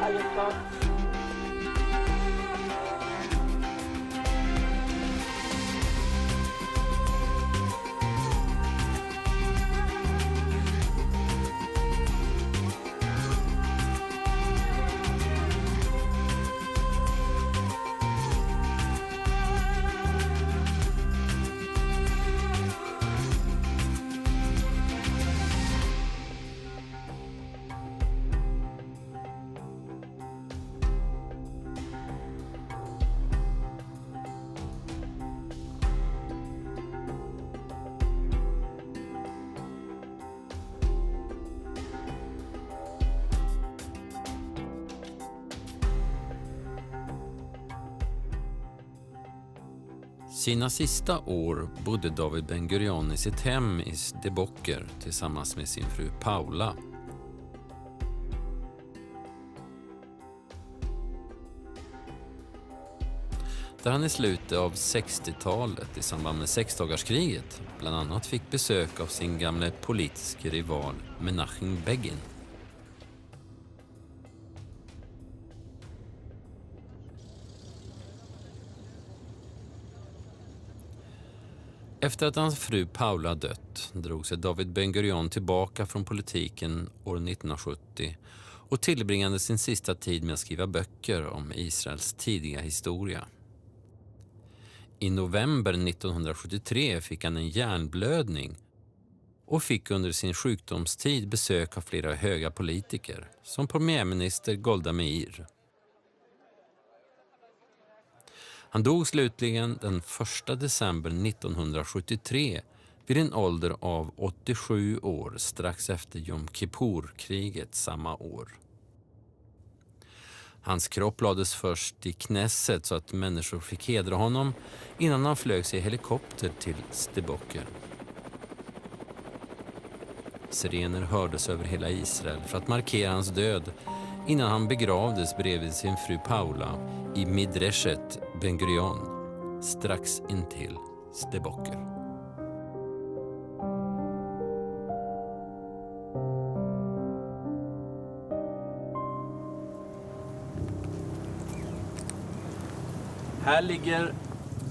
Alldeles. Sina sista år bodde David Ben Gurion i sitt hem i Steboker tillsammans med sin fru Paula. Där han i slutet av 60-talet i samband med sexdagarskriget bland annat fick besök av sin gamla politiska rival Menachem Begin. Efter att hans fru Paula dött drog sig David Ben Gurion tillbaka från politiken år 1970 och tillbringade sin sista tid med att skriva böcker om Israels tidiga historia. I november 1973 fick han en hjärnblödning och fick under sin sjukdomstid besök av flera höga politiker som premiärminister Golda Meir. Han dog slutligen den 1 december 1973 vid en ålder av 87 år strax efter Yom Kippur-kriget samma år. Hans kropp lades först i Knesset så att människor fick hedra honom innan han flög sig i helikopter till Steboker. Sirener hördes över hela Israel för att markera hans död innan han begravdes bredvid sin fru Paula i Midreshet Ben Gurion, strax intill Steboker. Här ligger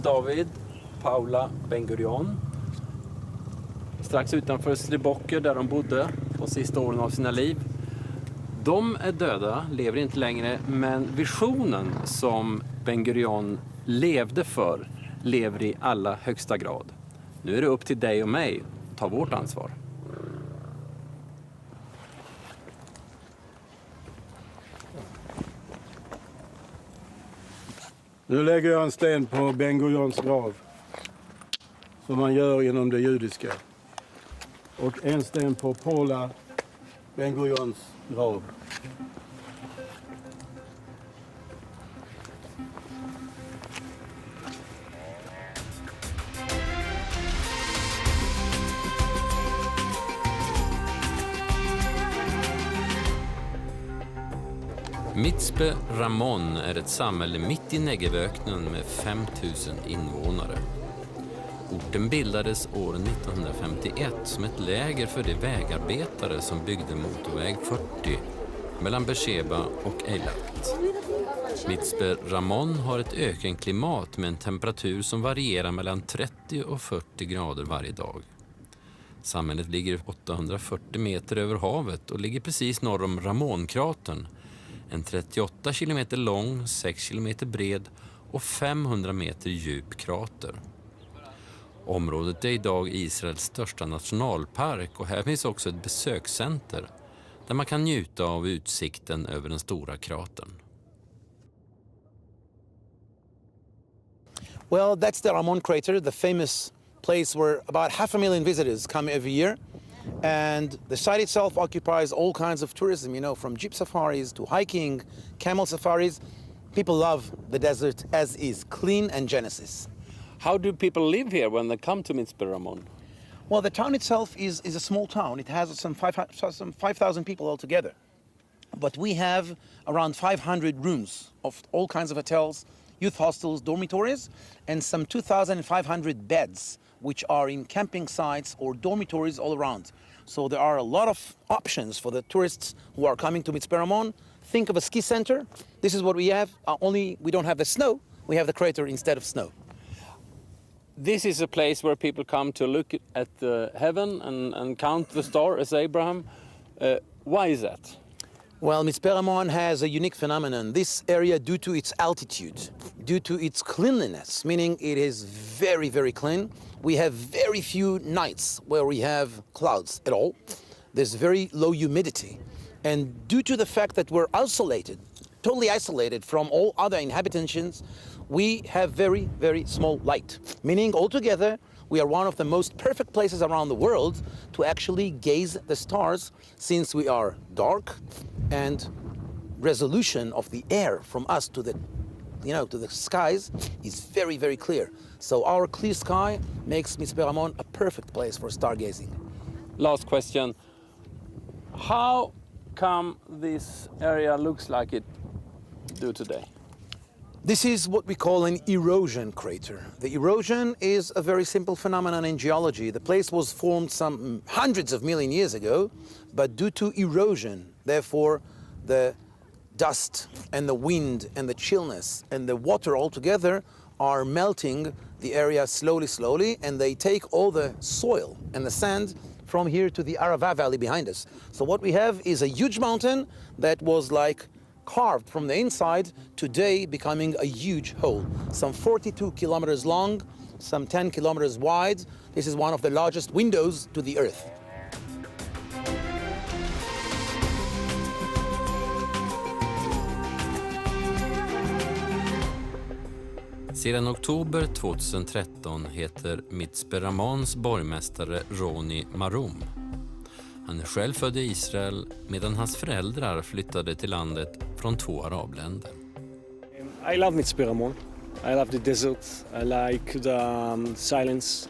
David, Paula Ben Gurion. Strax utanför Steboker där de bodde de sista åren av sina liv. De är döda, lever inte längre, men visionen som Ben Gurion levde för lever i allra högsta grad. Nu är det upp till dig och mig att ta vårt ansvar. Nu lägger jag en sten på Ben Gurions grav, som man gör inom det judiska. Och en sten på Paula Ben Gurions grav. Mitzpe Ramon är ett samhälle mitt i Negevöknen med 5000 invånare. Orten bildades år 1951 som ett läger för de vägarbetare som byggde motorväg 40 mellan Beer Shebas och Eilat. Mitzpe Ramon har ett ökenklimat med en temperatur som varierar mellan 30 och 40 grader varje dag. Samhället ligger 840 meter över havet och ligger precis norr om Ramonkratern, en 38 kilometer lång, 6 kilometer bred och 500 meter djup krater. Området är idag Israels största nationalpark och här finns också ett besökscenter där man kan njuta av utsikten över den stora kratern. Well, that's the Ramon crater, the famous place where about 500,000 visitors come every year. And the site itself occupies all kinds of tourism, you know, from jeep safaris to hiking, camel safaris. People love the desert as is, clean and Genesis. How do people live here when they come to Mitzpe Ramon? Well, the town itself is a small town. It has some 5,000 people altogether. But we have around 500 rooms of all kinds of hotels, youth hostels, dormitories, and some 2,500 beds, which are in camping sites or dormitories all around. So there are a lot of options for the tourists who are coming to Mitzpe Ramon, think of a ski center. This is what we have, only we don't have the snow, we have the crater instead of snow. This is a place where people come to look at the heaven and count the star as Abraham. Why is that? Well, Mitzperamon has a unique phenomenon. This area, due to its altitude, due to its cleanliness, meaning it is very, very clean, we have very few nights where we have clouds at all. There's very low humidity. And due to the fact that we're isolated, totally isolated from all other inhabitants, we have very, very small light. Meaning altogether, we are one of the most perfect places around the world to actually gaze the stars, since we are dark and resolution of the air from us to the to the skies is very, very clear. So our clear sky makes Mitzperamon a perfect place for stargazing. Last question. How come this area looks like it do today? This is what we call an erosion crater. The erosion is a very simple phenomenon in geology. The place was formed some hundreds of million years ago, but due to erosion, therefore the dust and the wind and the chillness and the water all together are melting the area slowly, and they take all the soil and the sand from here to the Arava Valley behind us. So what we have is a huge mountain that was like carved from the inside, today becoming a huge hole, some 42 kilometers long, some 10 kilometers wide. This is one of the largest windows to the earth. Sedan oktober 2013 heter Mitzperamons borgmästare Roni Marum. Han är själv född i Israel medan hans föräldrar flyttade till landet från 2 arabländer. I love Mitzperamon. I love the desert. I like the silence.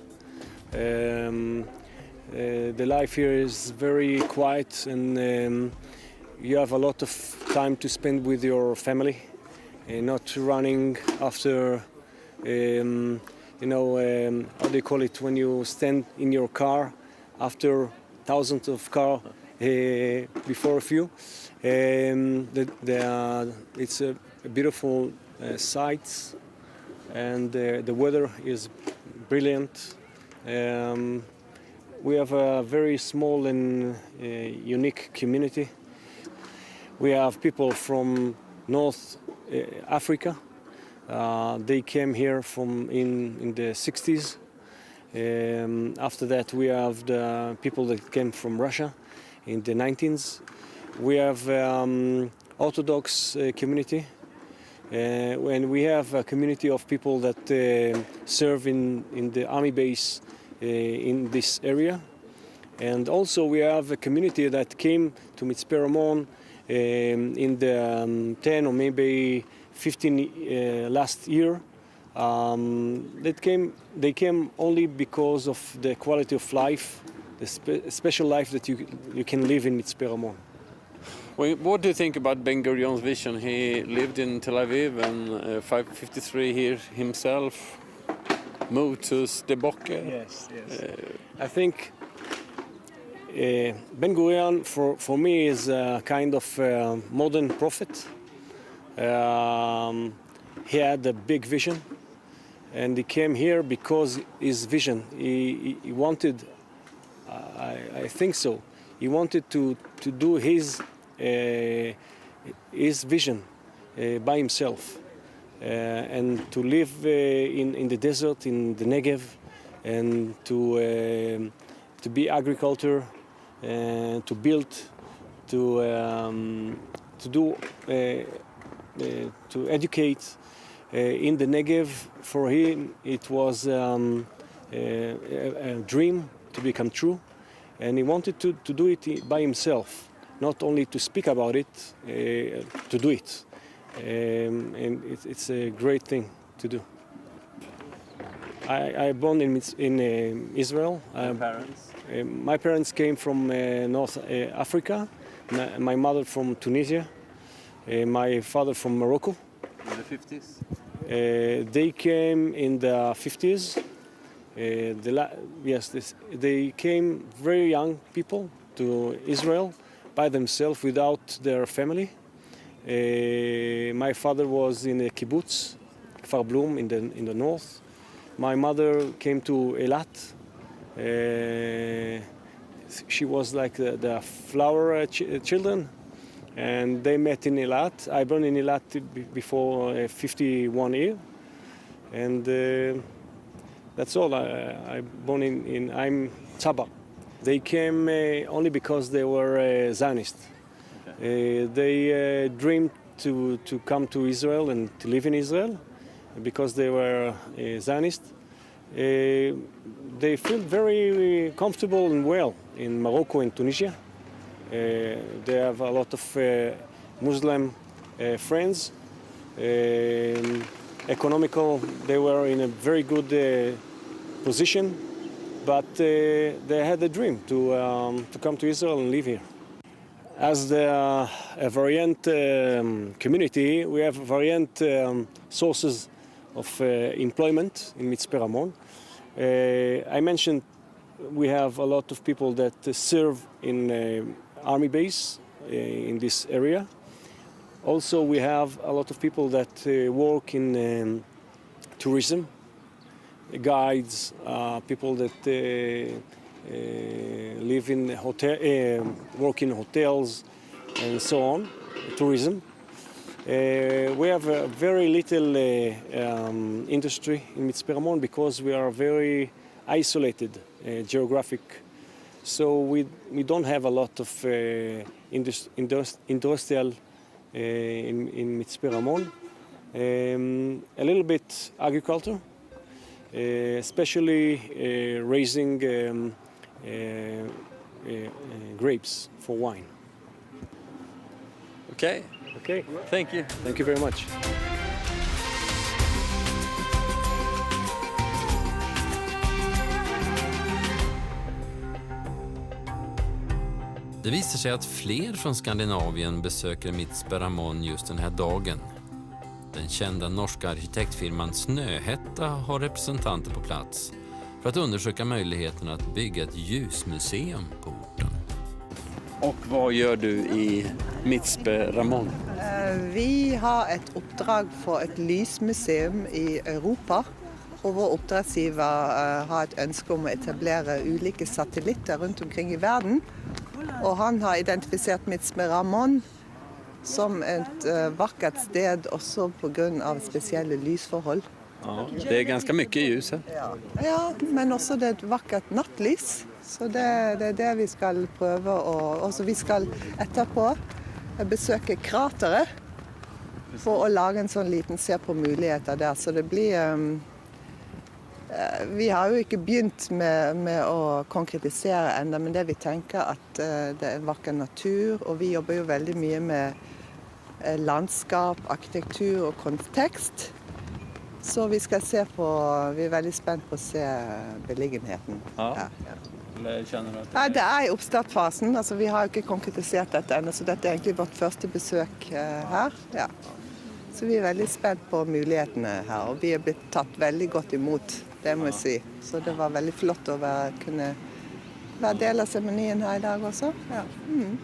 The life here is very quiet, and you have a lot of time to spend with your family, not running after, how do you call it, when you stand in your car after thousands of cars before a few. It's a beautiful sight, and the weather is brilliant. We have a very small and unique community. We have people from North Africa. They came here in the 60s. After that, we have the people that came from Russia in the 19s. We have Orthodox community, and we have a community of people that serve in the army base in this area. And also we have a community that came to Mitzperamon in the 10 or maybe 15 last year. They came only because of the quality of life, the special life that you can live in Mitzperamon. Well, what do you think about Ben Gurion's vision? He lived in Tel Aviv and 553 here himself, moved to Stebokke. Yes. I think Ben Gurion for me is a kind of modern prophet. He had a big vision, and he came here because his vision. He wanted, I think so. He wanted to do his vision by himself, and to live in the desert, in the Negev, and to be agriculture, and to build, to do, to educate in the Negev. For him, it was a dream to become true, and he wanted to do it by himself. Not only to speak about it, to do it. And it's a great thing to do. I born in Israel. My parents came from North Africa. My mother from Tunisia. My father from Morocco. In the 50s? They came in the 50s. They came very young people to Israel by themselves without their family, My father was in a kibbutz, Kfar Blum, in the north. My mother came to Eilat. She was like the flower children, and they met in Eilat. I born in Eilat before 51 years, and that's all. I born I'm Tzaba. They came only because they were Zionists. They dreamed to come to Israel and to live in Israel because they were Zionists. They feel very comfortable and well in Morocco and Tunisia. They have a lot of Muslim friends. Economical, they were in a very good position, but they had a dream to come to Israel and live here. As a variant community, we have variant sources of employment in Mitzpe Ramon. I mentioned we have a lot of people that serve in army base in this area. Also, we have a lot of people that work in tourism, guides, people that live in work in hotels, and so on, tourism. We have a very little industry in Mitzpe Ramon because we are very isolated geographic. So we don't have a lot of industrial in Mitzpe Ramon. A little bit agriculture, especially raising grapes for wine. Okay. Okay. Thank you. Thank you very much. Det visar sig att fler från Skandinavien besöker Mitzpe Ramon just den här dagen. Den kända norska arkitektfirman Snöhetta har representanter på plats för att undersöka möjligheten att bygga ett ljusmuseum på orten. Och vad gör du i Mitzpe Ramon? Vi har ett uppdrag för ett lysmuseum i Europa. Och vår uppdragsgivare har ett önske om att etablera olika satelliter runt omkring i världen. Och han har identifierat Mitzpe Ramon som ett vackert sted också på grund av speciella lysförhåll. Ja, det är ganska mycket ljus här. Ja, men också det är ett vackert nattlys. Så det är det vi ska pröva och så vi ska etterpå besöka krateret för att laga en sån liten se på möjligheter där. Så det blir vi har ju inte begynt med att konkretisera ända, men det vi tänker att det är en vacker natur och vi jobbar ju väldigt mycket med landskap, arkitektur och kontext. Så vi ska se på, vi är väldigt spända på att se beliggenheten. Ja. Känner du att ja, det är i uppstartfasen, alltså vi har inte konkretiserat detta ännu, så detta är egentligen vårt första besök här. Ja. Så vi är väldigt spända på möjligheterna här och vi har blivit tagit väldigt gott emot, det måste jag säga. Så det var väldigt flott att kunna vara del av ceremonin här idag också. Ja. Mm.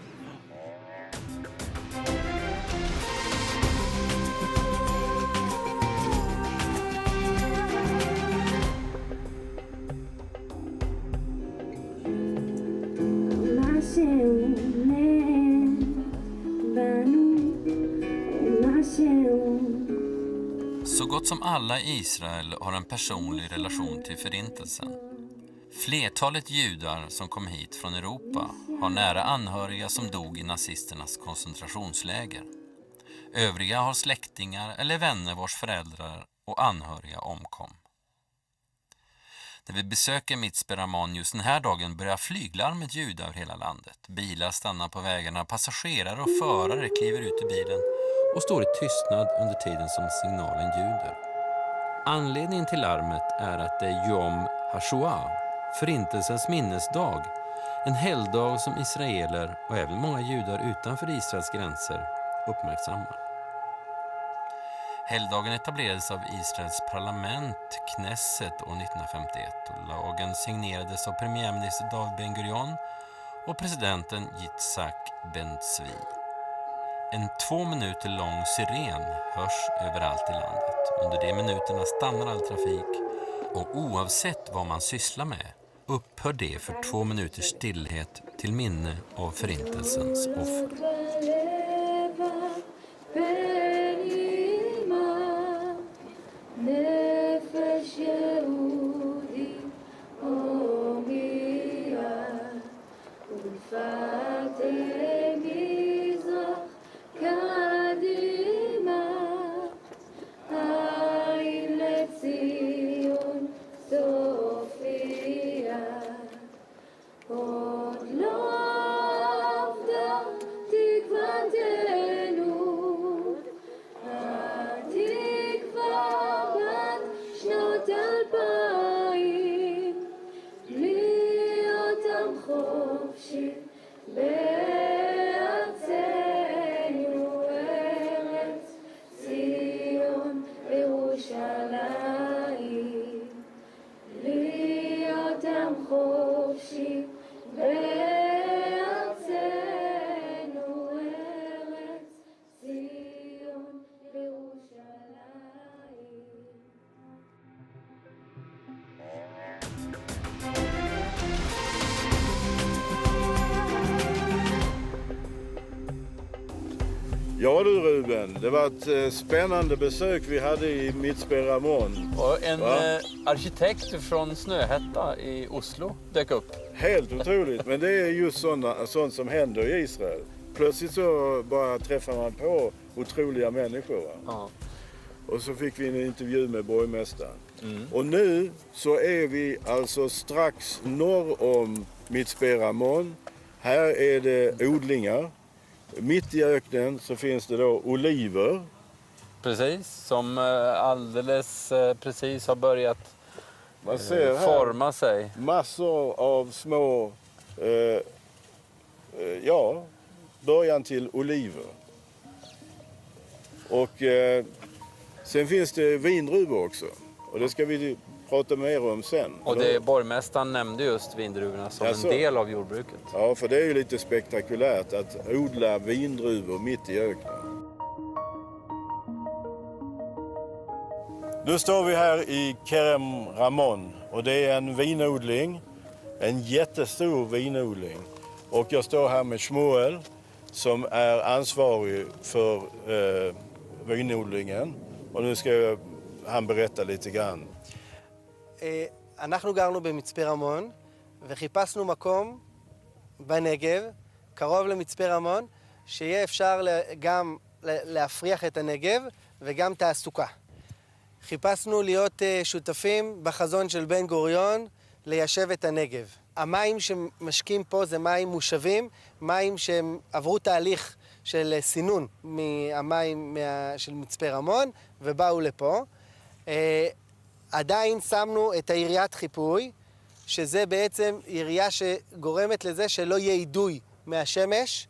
Så gott som alla i Israel har en personlig relation till förintelsen. Flertalet judar som kom hit från Europa har nära anhöriga som dog i nazisternas koncentrationsläger. Övriga har släktingar eller vänner vars föräldrar och anhöriga omkom. När vi besöker Mitzpe Ramon just den här dagen börjar flyglarmet ljuda över hela landet. Bilar stannar på vägarna, passagerare och förare kliver ut ur bilen och står i tystnad under tiden som signalen ljuder. Anledningen till larmet är att det är Yom HaShoah, förintelsens minnesdag, en helgdag som israeler och även många judar utanför Israels gränser uppmärksammar. Helgdagen etablerades av Israels parlament, Knesset, år 1951 och lagen signerades av premiärminister David Ben Gurion och presidenten Yitzhak Ben Zvi. En 2 minuter lång siren hörs överallt i landet. Under de minuterna stannar all trafik och oavsett vad man sysslar med upphör det för 2 minuters stillhet till minne av förintelsens offer. Ja du Ruben, det var ett spännande besök vi hade i Ramon. Och en arkitekt från Snöhätta i Oslo dök upp. Helt otroligt, men det är just sånt som händer i Israel. Plötsligt så bara träffar man på otroliga människor. Va? Ja. Och så fick vi en intervju med borgmästaren. Och nu så är vi alltså strax norr om Ramon. Här är det odlingar. Mitt i öknen så finns det då oliver. Precis, som alldeles precis har börjat Man ser här forma sig. massor av små, början till oliver. Och sen finns det vindruvor också. Och det ska vi prata mer om sen. Och borgmästaren nämnde just vindruvorna som en del av jordbruket. Ja, för det är ju lite spektakulärt att odla vindruvor mitt i öknen. Nu står vi här i Ramon och det är en vinodling, en jättestor vinodling. Och jag står här med Shmuel som är ansvarig för vinodlingen. Och nu ska han berätta lite grann. אנחנו גרנו במצפה רמון וחיפשנו מקום בנגב, קרוב למצפה רמון, שיהיה אפשר גם להפריח את הנגב וגם תעסוקה. חיפשנו להיות שותפים בחזון של בן גוריון ליישב את הנגב. המים שמשקים פה זה מים מושבים, מים שהם עברו תהליך של סינון מהמים של מצפה רמון ובאו לפה. עדיין שמנו את היריית חיפוי, שזה בעצם ירייה שגורמת לזה שלא יהיה אידוי מהשמש,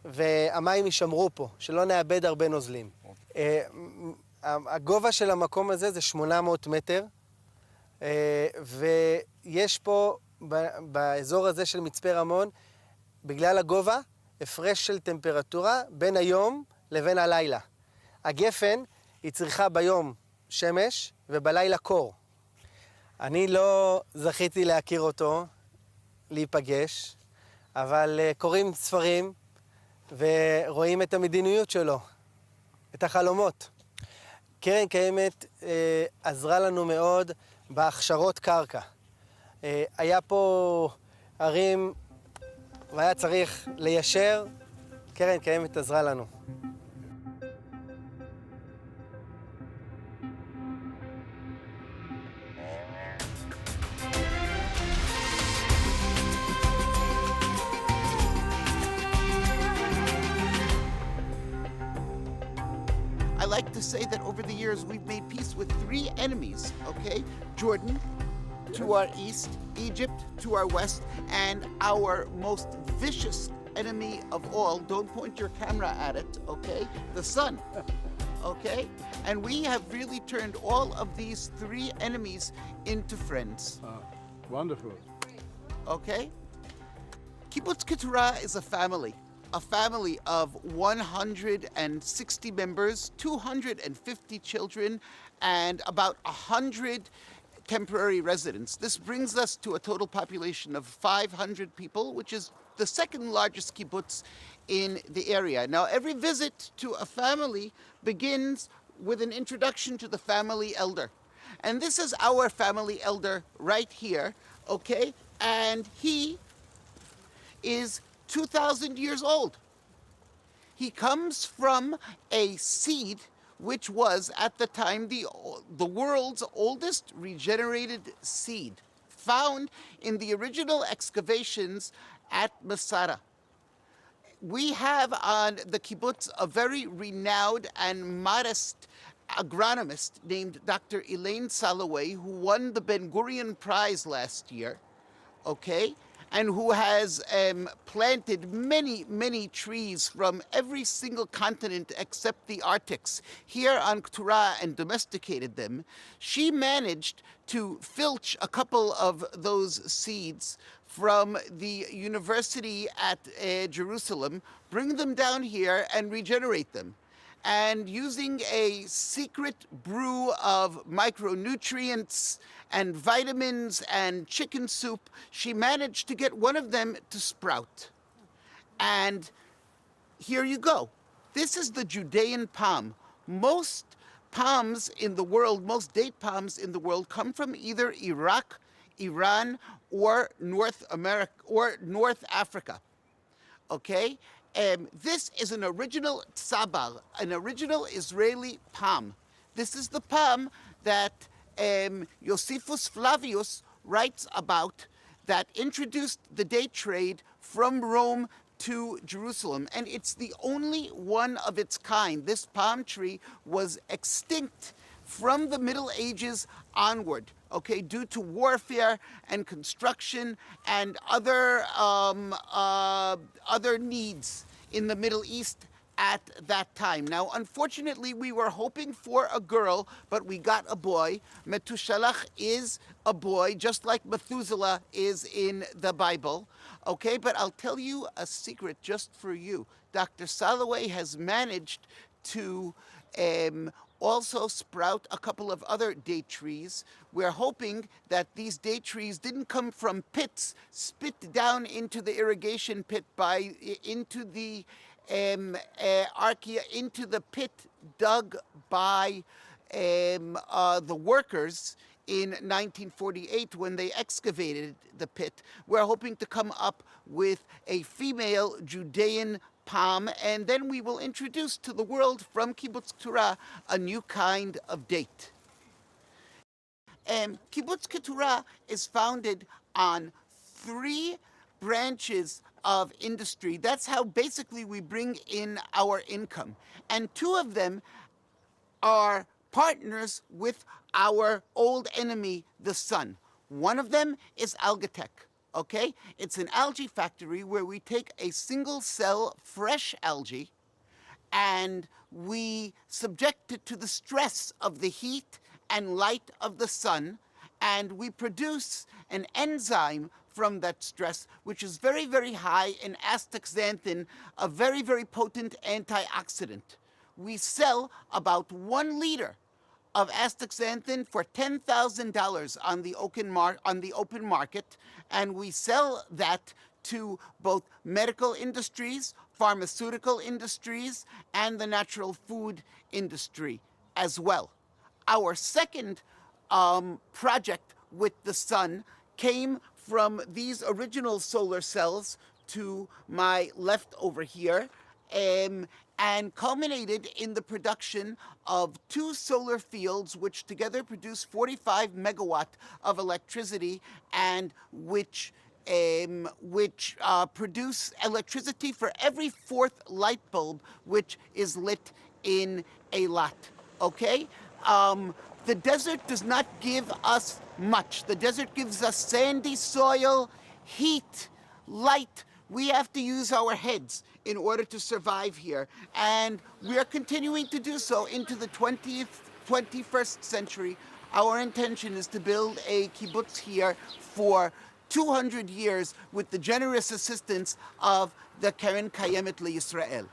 והמים יישמרו פה, שלא נאבד הרבה נוזלים. הגובה של המקום הזה זה 800 מטר, ויש פה, באזור הזה של מצפה רמון, בגלל הגובה, הפרש של טמפרטורה בין היום לבין הלילה. הגפן היא צריכה ביום שמש ובלילה קור. אני לא זכיתי להכיר אותו, להיפגש, אבל קוראים ספרים ורואים את המדיניות שלו, את החלומות. קרן קיימת עזרה לנו מאוד בהכשרות קרקע. היה פה ערים והיה צריך ליישר, קרן קיימת עזרה לנו. I like to say that over the years we've made peace with 3 enemies, okay? Jordan to our east, Egypt to our west, and our most vicious enemy of all, don't point your camera at it, okay? The sun, okay? And we have really turned all of these 3 enemies into friends. Wonderful. Okay? Kibbutz Keturah is a family. a family of 160 members, 250 children, and about 100 temporary residents. This brings us to a total population of 500 people, which is the second largest kibbutz in the area. Now, every visit to a family begins with an introduction to the family elder. And this is our family elder right here, okay? And he is 2,000 years old. He comes from a seed which was at the time the world's oldest regenerated seed, found in the original excavations at Masada. We have on the kibbutz a very renowned and modest agronomist named Dr. Elaine Salaway, who won the Ben Gurion Prize last year, okay? And who has planted many, many trees from every single continent except the Arctics here on Keturah and domesticated them. She managed to filch a couple of those seeds from the university at Jerusalem, bring them down here and regenerate them. And using a secret brew of micronutrients and vitamins and chicken soup, she managed to get one of them to sprout. And here you go. This is the Judean palm. Most palms in the world, most date palms in the world come from either Iraq, Iran, or North America or North Africa. Okay? This is an original tzabar, an original Israeli palm. This is the palm that Josephus Flavius writes about that introduced the day trade from Rome to Jerusalem. And it's the only one of its kind. This palm tree was extinct from the Middle Ages onward, okay, due to warfare and construction and other needs in the Middle East at that time. Now, unfortunately, we were hoping for a girl, but we got a boy. Metushalach is a boy, just like Methuselah is in the Bible. Okay, but I'll tell you a secret just for you. Dr. Salaway has managed to also sprout a couple of other date trees. We're hoping that these date trees didn't come from pits spit down into the irrigation pit into the into the pit dug by the workers in 1948 when they excavated the pit. We're hoping to come up with a female Judean palm, and then we will introduce to the world from Kibbutz Keturah a new kind of date. Kibbutz Keturah is founded on 3 branches of industry. That's how basically we bring in our income. And 2 of them are partners with our old enemy, the sun. One of them is Algatech. Okay? It's an algae factory where we take a single cell fresh algae and we subject it to the stress of the heat and light of the sun, and we produce an enzyme from that stress, which is very, very high in astaxanthin, a very, very potent antioxidant. We sell about 1 liter of astaxanthin for $10,000 on the open market, and we sell that to both medical industries, pharmaceutical industries, and the natural food industry as well. Our second project with the sun came from these original solar cells to my left over here, and culminated in the production of 2 solar fields which together produce 45 megawatt of electricity and which produce electricity for every 4th light bulb which is lit in a lot, okay? The desert does not give us much. The desert gives us sandy soil, heat, light. We have to use our heads in order to survive here. And we are continuing to do so into the 21st century. Our intention is to build a kibbutz here for 200 years with the generous assistance of the Karen Kayemet LeYisrael.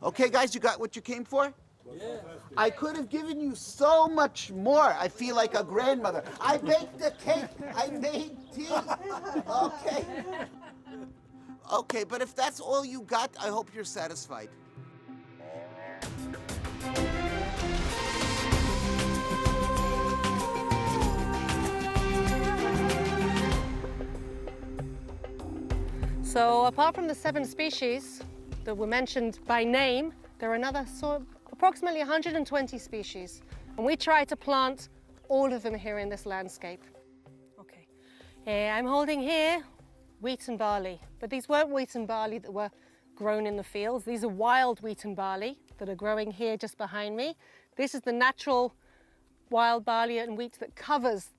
Okay, guys, you got what you came for? Yeah. I could have given you so much more. I feel like a grandmother. I baked the cake. I made tea. Okay. Okay, but if that's all you got, I hope you're satisfied. So apart from the 7 species that were mentioned by name, there are another approximately 120 species. And we try to plant all of them here in this landscape. Okay, I'm holding here wheat and barley, but these weren't wheat and barley that were grown in the fields. These are wild wheat and barley that are growing here just behind me. This is the natural wild barley and wheat that covers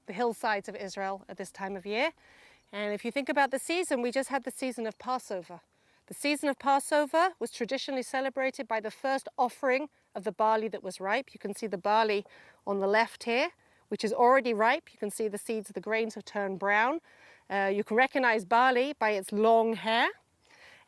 the hillsides of Israel at this time of year. And if you think about the season, we just had the season of Passover. The season of Passover was traditionally celebrated by the first offering of the barley that was ripe. You can see the barley on the left here, which is already ripe. You can see the seeds of the grains have turned brown. You can recognize barley by its long hair,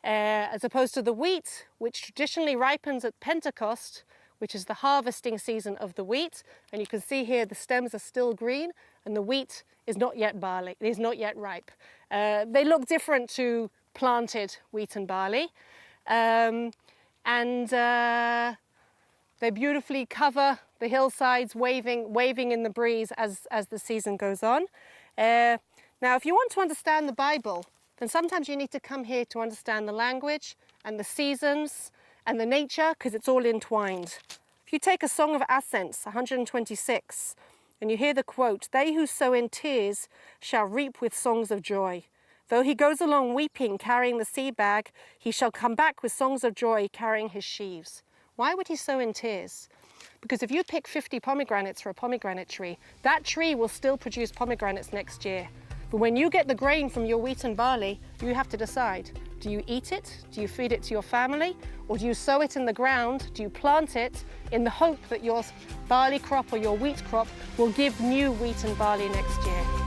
as opposed to the wheat, which traditionally ripens at Pentecost, which is the harvesting season of the wheat. And you can see here the stems are still green and the wheat is not yet barley, it is not yet ripe. They look different to planted wheat and barley. They beautifully cover the hillsides, waving in the breeze as the season goes on. Now, if you want to understand the Bible, then sometimes you need to come here to understand the language and the seasons and the nature, because it's all entwined. If you take a Song of Ascents, 126, and you hear the quote, "They who sow in tears shall reap with songs of joy. Though he goes along weeping, carrying the seed bag, he shall come back with songs of joy, carrying his sheaves." Why would he sow in tears? Because if you pick 50 pomegranates for a pomegranate tree, that tree will still produce pomegranates next year. But when you get the grain from your wheat and barley, you have to decide. Do you eat it? Do you feed it to your family? Or do you sow it in the ground? Do you plant it in the hope that your barley crop or your wheat crop will give new wheat and barley next year?